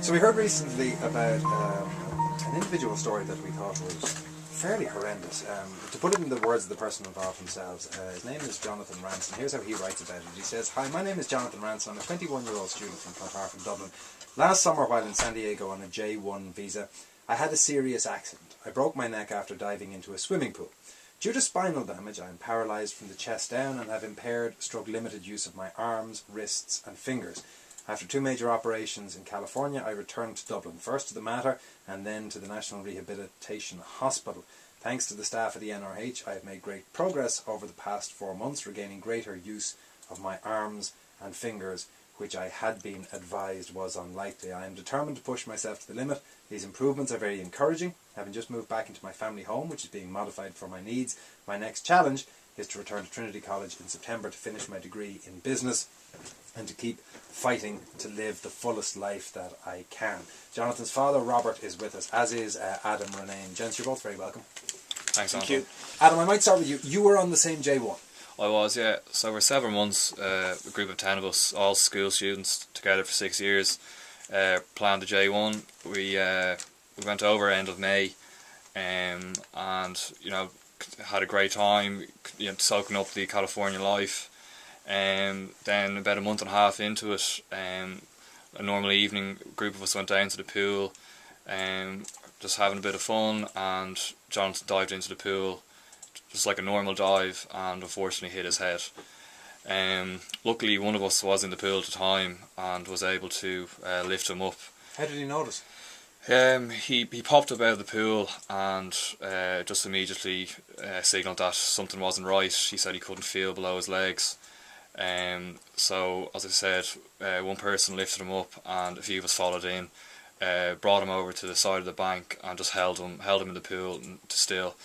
So we heard recently about an individual story that we thought was fairly horrendous. To put it in the words of the person involved themselves, his name is Jonathan Ranson. Here's how he writes about it. He says, "Hi, my name is Jonathan Ranson. I'm a 21-year-old student from Clontarf in Dublin. Last summer, while in San Diego on a J1 visa, I had a serious accident. I broke my neck after diving into a swimming pool. Due to spinal damage, I am paralysed from the chest down and have impaired/limited use of my arms, wrists and fingers. After 2 major operations in California, I returned to Dublin, first to the Mater and then to the National Rehabilitation Hospital. Thanks to the staff at the NRH, I have made great progress over the past 4 months, regaining greater use of my arms and fingers, which I had been advised was unlikely. I am determined to push myself to the limit. These improvements are very encouraging. Having just moved back into my family home, which is being modified for my needs, my next challenge is to return to Trinity College in September to finish my degree in business and to keep fighting to live the fullest life that I can." Jonathan's father, Robert, is with us, as is Adam Renane. Gents, you're both very welcome. Thanks, Thank you. Adam, I might start with you. You were on the same J1. I was, yeah. So we're several months, a group of 10 of us, all school students, together for 6 years, planned the J1. We went over end of May, and had a great time, soaking up the California life. Then about a month and a half into it, a normal evening, a group of us went down to the pool, just having a bit of fun, and Jonathan dived into the pool just like a normal dive and unfortunately hit his head. Luckily one of us was in the pool at the time and was able to lift him up. How did he notice? He popped up out of the pool and just immediately signalled that something wasn't right. He said he couldn't feel below his legs. So as I said, one person lifted him up and a few of us followed in, brought him over to the side of the bank and just held him in the pool to still.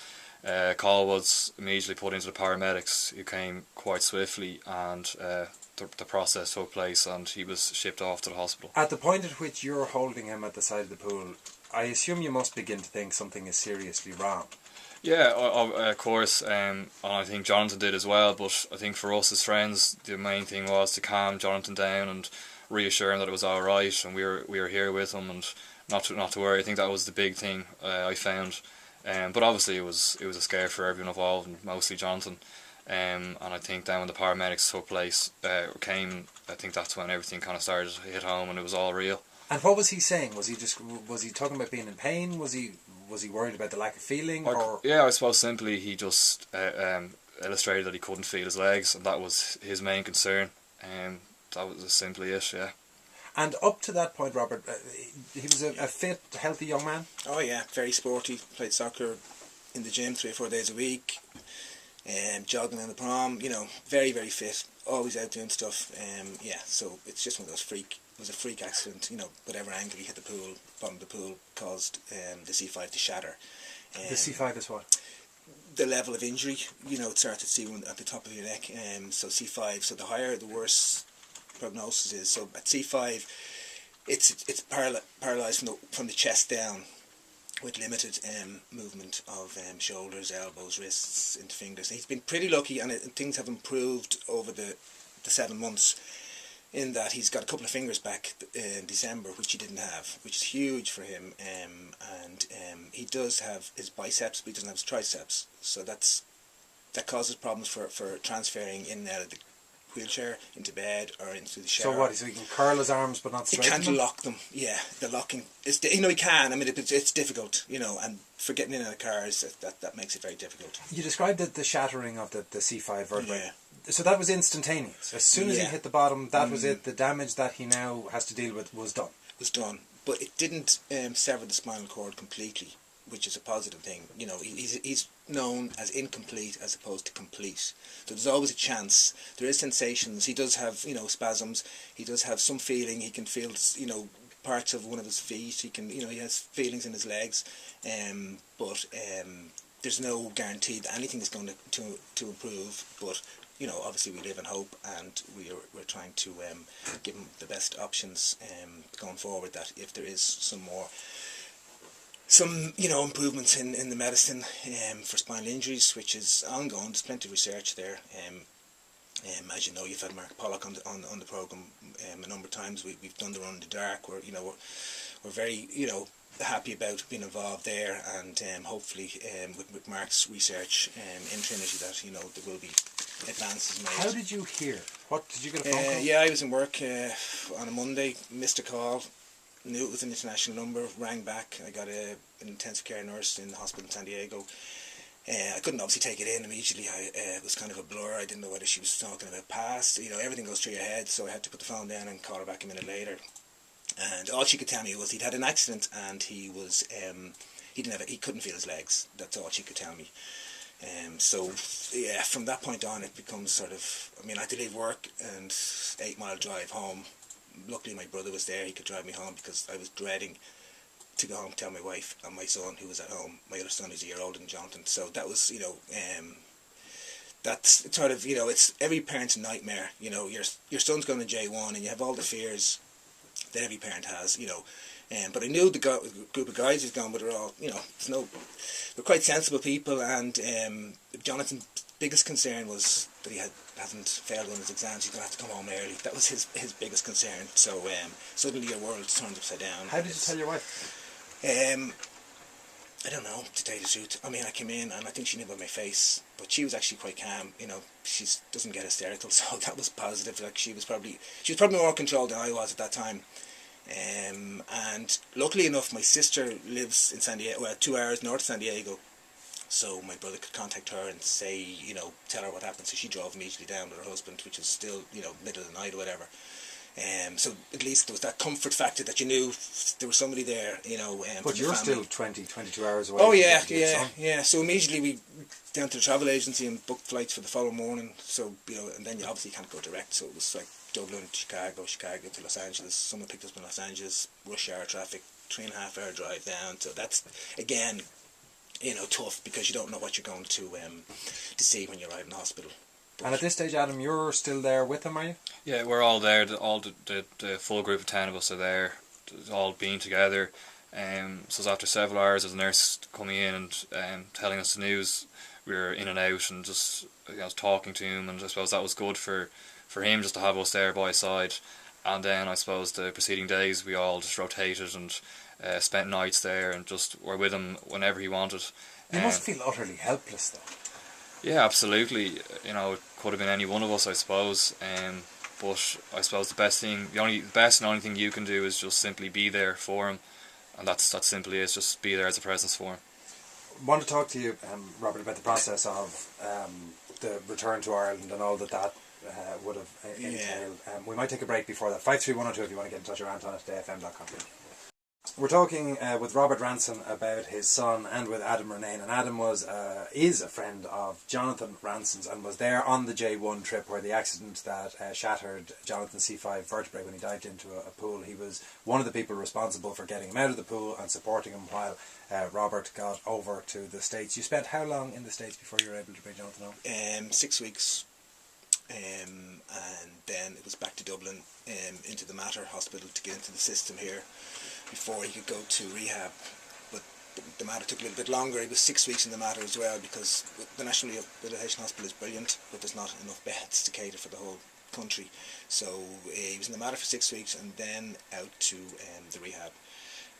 Call was immediately put into the paramedics, who came quite swiftly, and the process took place and he was shipped off to the hospital. At the point at which you're holding him at the side of the pool, I assume you must begin to think something is seriously wrong. Yeah, of course, and I think Jonathan did as well, but I think for us as friends, the main thing was to calm Jonathan down and reassure him that it was alright and we were here with him and not to worry. I think that was the big thing I found. But obviously it was a scare for everyone involved, and mostly Jonathan. And I think then when the paramedics took place, I think that's when everything kind of started to hit home and it was all real. And what was he saying? Was he talking about being in pain? Was he worried about the lack of feeling? Yeah, I suppose simply he just illustrated that he couldn't feel his legs, and that was his main concern. That was simply it, yeah. And up to that point, Robert, he was a fit, healthy young man? Oh yeah, very sporty, played soccer in the gym 3 or 4 days a week, jogging on the prom, very, very fit, always out doing stuff. So it's just one of those it was a freak accident, whatever angle he hit the pool, bottom of the pool, caused the C5 to shatter. The C5 is what? The level of injury, it starts at C1 at the top of your neck, so C5, so the higher the worse prognosis is. So at C5 it's paralysed from the chest down, with limited movement of shoulders, elbows, wrists into fingers. And he's been pretty lucky, and things have improved over the 7 months, in that he's got a couple of fingers back in December, which he didn't have, which is huge for him. And he does have his biceps, but he doesn't have his triceps, so that causes problems for transferring in and out of the wheelchair into bed or into the shower. So what? So he can curl his arms but not straighten them? He can't lock them. Yeah, the locking is. He can. I mean, it's difficult. And for getting in and out of cars, that makes it very difficult. You described the shattering of the C5 vertebrae. Yeah. So that was instantaneous. As soon as he hit the bottom, that was it. The damage that he now has to deal with was done. But it didn't sever the spinal cord completely, which is a positive thing. He's known as incomplete as opposed to complete. So there's always a chance. There is sensations. He does have, spasms. He does have some feeling. He can feel, parts of one of his feet. He can, he has feelings in his legs. But there's no guarantee that anything is going to improve. But obviously we live in hope, and we're trying to give him the best options going forward. That if there is some improvements in the medicine for spinal injuries, which is ongoing. There's plenty of research there. As you know, you've had Mark Pollock on the programme a number of times. We've done the Run in the Dark. We're very, happy about being involved there, and hopefully with Mark's research in Trinity that, there will be advances made. How did you hear? What, did you get a phone call? Yeah, I was in work on a Monday, missed a call, knew it was an international number, rang back. I got an intensive care nurse in the hospital in San Diego. I couldn't obviously take it in immediately. It was kind of a blur. I didn't know whether she was talking about past. Everything goes through your head, so I had to put the phone down and call her back a minute later. And all she could tell me was he'd had an accident and he was he couldn't feel his legs. That's all she could tell me. So yeah, from that point on, it becomes sort of. I mean, I had to leave work and 8-mile drive home. Luckily, my brother was there. He could drive me home because I was dreading to go home and tell my wife and my son, who was at home. My other son is a year older than Jonathan. So that was, that's sort of, it's every parent's nightmare. Your son's going to J1 and you have all the fears that every parent has, but I knew the group of guys who's gone, but they're all, they're quite sensible people, and Jonathan's biggest concern was that he hasn't failed one of his exams. He's going to have to come home early. That was his biggest concern. So suddenly your world turned upside down. How did you tell your wife? I don't know, to tell you the truth. I mean, I came in and I think she knew by my face, but she was actually quite calm. She doesn't get hysterical, so that was positive. Like she was probably more controlled than I was at that time. And luckily enough, my sister lives in San Diego, 2 hours north of San Diego, so my brother could contact her and say, tell her what happened. So she drove immediately down with her husband, which was still, middle of the night or whatever. So at least there was that comfort factor that you knew there was somebody there, But you're still 22 hours away. Oh yeah. So immediately we down to the travel agency and booked flights for the following morning. So and then you obviously can't go direct. So it was like Dublin, Chicago to Los Angeles. Someone picked us up in Los Angeles, rush hour traffic, 3.5 hour drive down. So that's again, tough because you don't know what you're going to see when you're out in the hospital. And at this stage, Adam, you're still there with them, are you? Yeah, we're all there. All the full group of 10 of us are there, all being together. So after several hours, as a nurse coming in and telling us the news, we were in and out and just talking to him, and I suppose that was good for him just to have us there by his side. And then I suppose the preceding days we all just rotated and spent nights there and just were with him whenever he wanted. You must feel utterly helpless, though. Yeah, absolutely. It could have been any one of us, I suppose. But I suppose the best and only thing you can do is just simply be there for him, and that's simply it. Just be there as a presence for him. I want to talk to you, Robert, about the process of the return to Ireland and all that would have entailed. We might take a break before that. 53102 if you want to get in touch, or Anton@dayfm.com. We're talking with Robert Ranson about his son and with Adam Renane, and Adam is a friend of Jonathan Ranson's and was there on the J1 trip where the accident that shattered Jonathan's C5 vertebrae when he dived into a pool. He was one of the people responsible for getting him out of the pool and supporting him while Robert got over to the States. You spent how long in the States before you were able to bring Jonathan home? 6 weeks. And then it was back to Dublin, into the Mater Hospital to get into the system here before he could go to rehab. But the Mater took a little bit longer. It was 6 weeks in the Mater as well, because the National Rehabilitation Hospital is brilliant, but there's not enough beds to cater for the whole country. So he was in the Mater for 6 weeks and then out to the rehab,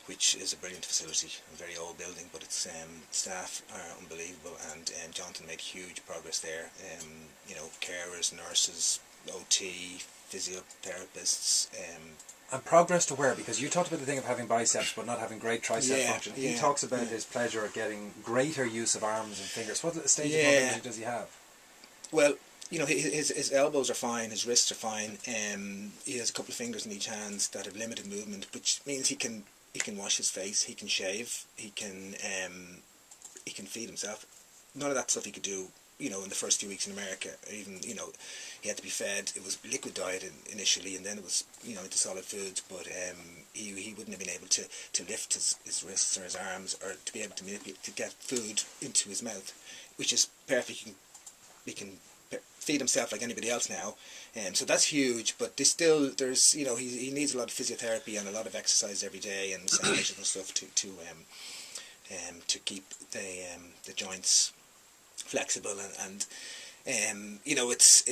which is a brilliant facility, a very old building, but its staff are unbelievable, and Jonathan made huge progress there. Carers, nurses, OT, physiotherapists. And progress to where? Because you talked about the thing of having biceps but not having great tricep function. He talks about his pleasure at getting greater use of arms and fingers. What stage of mobility does he have? Well, his elbows are fine, his wrists are fine. He has a couple of fingers in each hand that have limited movement, which means he can wash his face, he can shave, he can feed himself. None of that stuff he could do, in the first few weeks in America. Even, he had to be fed. It was liquid diet initially, and then it was, into solid foods. But he wouldn't have been able to lift his wrists or his arms, or to be able to manipulate, to get food into his mouth, which is perfect. He can feed himself like anybody else now, so that's huge. But there's he needs a lot of physiotherapy and a lot of exercise every day and sensation and stuff to keep the joints flexible, and You know, it's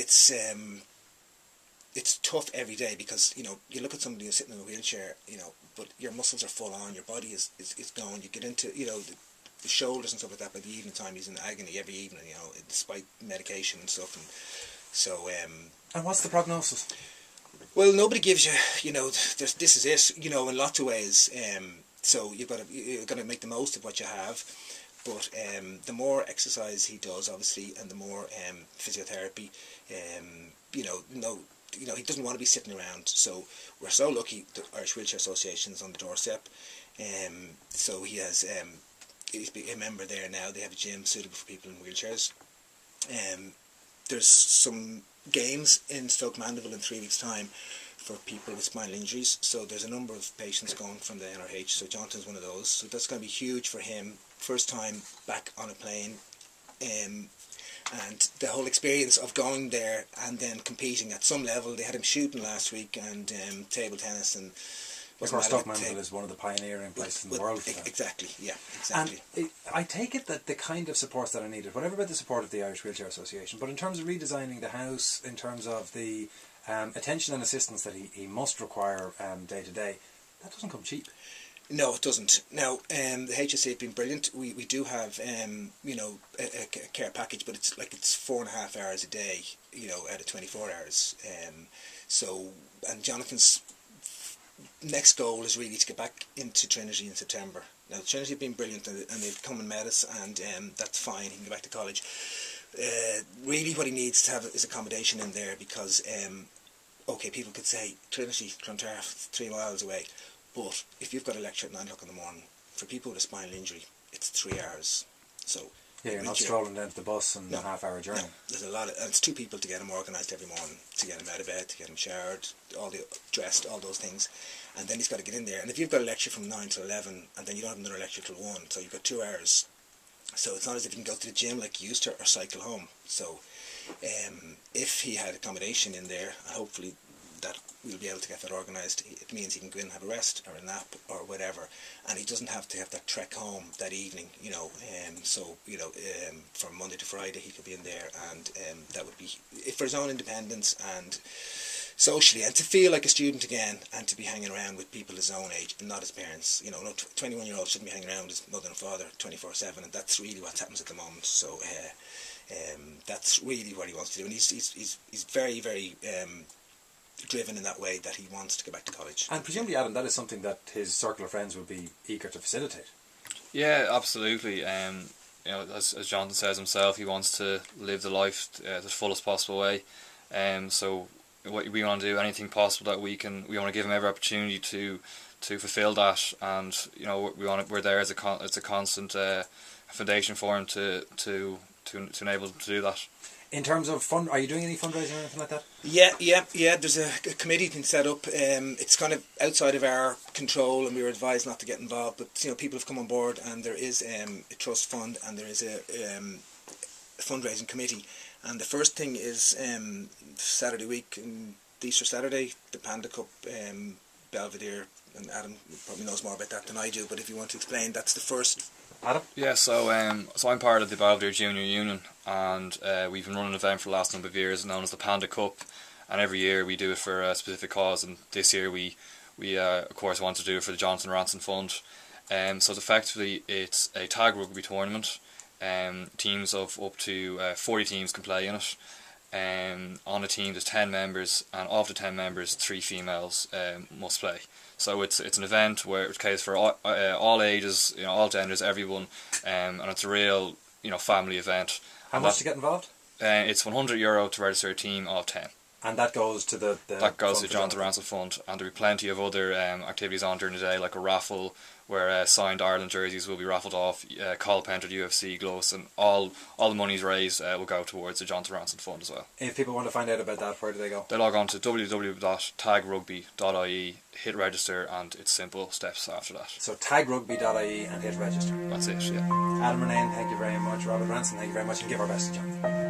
tough every day because, you know, you look at somebody who's sitting in a wheelchair, you know, but your muscles are full on, your body is going. You get into, you know, the shoulders and stuff like that. By the evening time, he's in agony every evening, you know, despite medication and stuff. And so. And what's the prognosis? Well, nobody gives you, you know, this is it, you know, in lots of ways. So you've got to make the most of what you have. But the more exercise he does, obviously, and the more physiotherapy, you know, he doesn't want to be sitting around. So we're so lucky the Irish Wheelchair Association is on the doorstep. So he has, he's a member there now. They have a gym suitable for people in wheelchairs. There's some games in Stoke Mandeville in 3 weeks' time for people with spinal injuries. So there's a number of patients going from the NRH. So Jonathan's one of those. So that's going to be huge for him. First time back on a plane. And the whole experience of going there and then competing at some level. They had him shooting last week and table tennis and. Of course, Stoke Mandeville is one of the pioneering places in the world for that. Exactly, yeah, exactly. And I take it that the kind of supports that are needed, whatever about the support of the Irish Wheelchair Association, but in terms of redesigning the house, in terms of the attention and assistance that he must require day to day, that doesn't come cheap. No, it doesn't. Now, the HSA have been brilliant. We do have, you know, a care package, but it's 4.5 hours a day, you know, out of 24 hours. So, and Jonathan's next goal is really to get back into Trinity in September. Now, Trinity have been brilliant and they've come and met us, and that's fine. He can go back to college. Really, what he needs to have is accommodation in there because, okay, people could say Trinity, Clontarf, 3 miles away, but if you've got a lecture at 9 o'clock in the morning, for people with a spinal injury, it's 3 hours. So yeah, you're not strolling down to the bus and a half-hour journey. No, there's a lot of, and it's 2 people to get him organised every morning, to get him out of bed, to get him showered, dressed, all those things, and then he's got to get in there. And if you've got a lecture from 9 till 11, and then you don't have another lecture till 1, so you've got 2 hours. So it's not as if you can go to the gym like you used to or cycle home. So if he had accommodation in there, and hopefully that we'll be able to get that organised, it means he can go in and have a rest or a nap or whatever, and he doesn't have to have that trek home that evening, you know. So, you know, from Monday to Friday he could be in there, and that would be for his own independence and socially, and to feel like a student again, and to be hanging around with people his own age and not his parents. You know, no 21-year-old shouldn't be hanging around with his mother and father 24/7, and that's really what happens at the moment. So that's really what he wants to do, and he's very, very driven in that way, that he wants to go back to college. And presumably, Adam, that is something that his circle of friends would be eager to facilitate. Yeah, absolutely. You know, as Jonathan says himself, he wants to live the life the fullest possible way. So what we want to do, anything possible that we want to give him every opportunity to fulfil that, and you know, we're there as a constant foundation for him to enable him to do that. In terms of are you doing any fundraising or anything like that? Yeah. There's a committee been set up. It's kind of outside of our control, and we were advised not to get involved. But you know, people have come on board, and there is a trust fund, and there is a fundraising committee. And the first thing is Saturday week, Easter Saturday, the Panda Cup, Belvedere, and Adam probably knows more about that than I do. But if you want to explain, that's the first. Adam? Yeah, so I'm part of the Belvedere Junior Union, and we've been running an event for the last number of years known as the Panda Cup, and every year we do it for a specific cause, and this year we of course want to do it for the Jonathan Ranson Fund. So effectively it's a tag rugby tournament. Teams of up to 40 teams can play in it. On a team there's 10 members, and of the 10 members 3 females must play. So it's an event where it's caters for all ages, you know, all genders, everyone, and it's a real, you know, family event. How much to get involved? It's €100 to register a team of 10. And that goes to the that goes to the Jonathan Ranson Fund, and there'll be plenty of other activities on during the day, like a raffle where signed Ireland jerseys will be raffled off, Colin Pented UFC gloves, and all the monies raised will go towards the Jonathan Ranson Fund as well. If people want to find out about that, where do they go? They log on to www.tagrugby.ie, hit register, and it's simple steps after that. So tagrugby.ie and hit register. That's it, yeah. Adam Renane, thank you very much. Robert Ranson, thank you very much, and give our best to Jonathan.